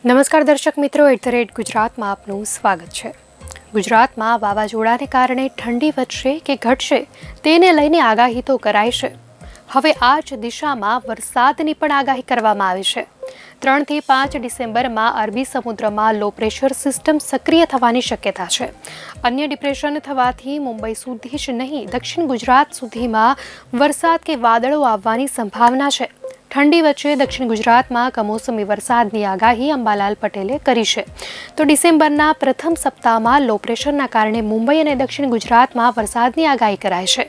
નમસ્કાર દર્શક મિત્રો, @ગુજરાતમાં આપનું સ્વાગત છે। ગુજરાતમાં વાવાઝોડાને કારણે ઠંડી વધશે કે ઘટશે તેને લઈને આગાહી તો કરાઈ છે। હવે આ જ દિશામાં વરસાદની પણ આગાહી કરવામાં આવી છે। 3 થી 5 ડિસેમ્બરમાં અરબી સમુદ્રમાં લો પ્રેશર સિસ્ટમ સક્રિય થવાની શક્યતા છે। અન્ય ડિપ્રેશન થવાથી મુંબઈ સુધી જ નહીં, દક્ષિણ ગુજરાત સુધીમાં વરસાદ કે વાદળો આવવાની સંભાવના છે। ઠંડી વચ્ચે દક્ષિણ ગુજરાતમાં કમોસમી વરસાદની આગાહી અંબાલાલ પટેલે કરી છે। તો ડિસેમ્બરના પ્રથમ સપ્તાહમાં લો પ્રેશરના કારણે મુંબઈ અને દક્ષિણ ગુજરાતમાં વરસાદની આગાહી કરાઈ છે।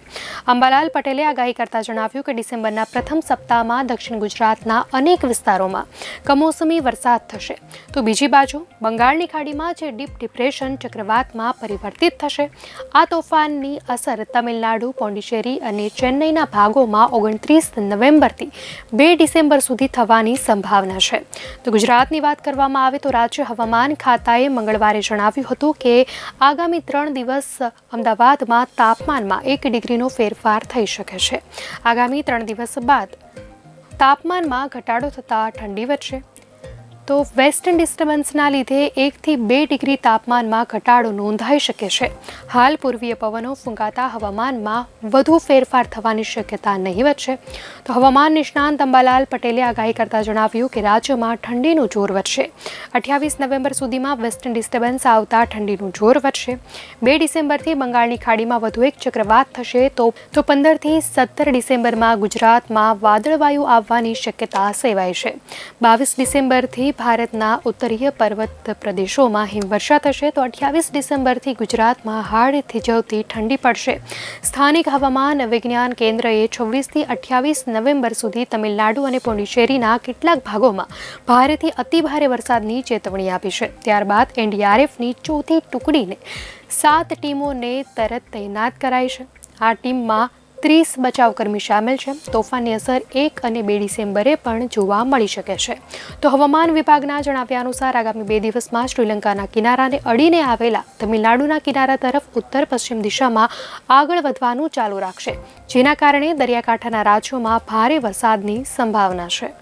અંબાલાલ પટેલે આગાહી કરતા જણાવ્યું કે ડિસેમ્બરના પ્રથમ સપ્તાહમાં દક્ષિણ ગુજરાતના અનેક વિસ્તારોમાં કમોસમી વરસાદ થશે। તો બીજી બાજુ બંગાળની ખાડીમાં જે ડીપ ડિપ્રેશન ચક્રવાતમાં પરિવર્તિત થશે। આ તોફાનની અસર તમિલનાડુ, પોંડિચેરી અને ચેન્નઈના ભાગોમાં 29 નવેમ્બરથી 2 ડિસેમ્બર સુધી થવાની સંભાવના છે। તો ગુજરાતની વાત કરવામાં આવે તો રાજ્ય હવામાન ખાતાએ મંગળવારે જણાવ્યું હતું કે આગામી 3 દિવસ અમદાવાદમાં તાપમાનમાં 1 ડિગ્રીનો ફેરફાર થઈ શકે છે। આગામી 3 દિવસ બાદ તાપમાનમાં ઘટાડો થતાં ઠંડી વધશે। તો વેસ્ટર્ન ડિસ્ટર્બન્સના લીધે 1 થી 2 ડિગ્રી તાપમાનમાં ઘટાડો નોંધાઈ શકે છે। હાલ પૂર્વીય પવનો ફૂંકાતા હવામાનમાં વધુ ફેરફાર થવાની શક્યતા નહીવત છે। તો હવામાન નિષ્ણાંત અંબાલાલ પટેલે આગાહી કરતા જણાવ્યું કે રાજ્યમાં ઠંડીનું જોર વધશે। 28 નવેમ્બર સુધીમાં વેસ્ટર્ન ડિસ્ટર્બન્સ આવતા ઠંડીનું જોર વધશે। 2 ડિસેમ્બરથી બંગાળની ખાડીમાં વધુ એક ચક્રવાત થશે। તો 15 થી 17 ડિસેમ્બરમાં ગુજરાતમાં વાદળવાયુ આવવાની શક્યતા સેવાય છે। 22 ડિસેમ્બરથી ભારતના ઉત્તરીય પર્વત પ્રદેશોમાં હિમવર્ષા થશે। તો 28 ડિસેમ્બરથી ગુજરાતમાં હાડ થીજવતી ઠંડી પડશે। સ્થાનિક હવામાન વિજ્ઞાન કેન્દ્રએ 26 થી 28 નવેમ્બર સુધી તમિલનાડુ અને પોંડિચેરીના કેટલાક ભાગોમાં ભારેથી અતિભારે વરસાદની ચેતવણી આપી છે। ત્યારબાદ NDRFની ચોથી ટુકડીને 7 ટીમોને તરત તૈનાત કરાઈ છે। આ ટીમમાં 30 બચાવકર્મી સામેલ છે। તોફાનની અસર 1 અને 2 ડિસેમ્બરે પણ જોવા મળી શકે છે। તો હવામાન વિભાગના જણાવ્યા અનુસાર આગામી 2 દિવસમાં શ્રીલંકાના કિનારાને અડીને આવેલા તમિલનાડુના કિનારા તરફ ઉત્તર પશ્ચિમ દિશામાં આગળ વધવાનું ચાલુ રાખશે, જેના કારણે દરિયાકાંઠાના રાજ્યોમાં ભારે વરસાદની સંભાવના છે।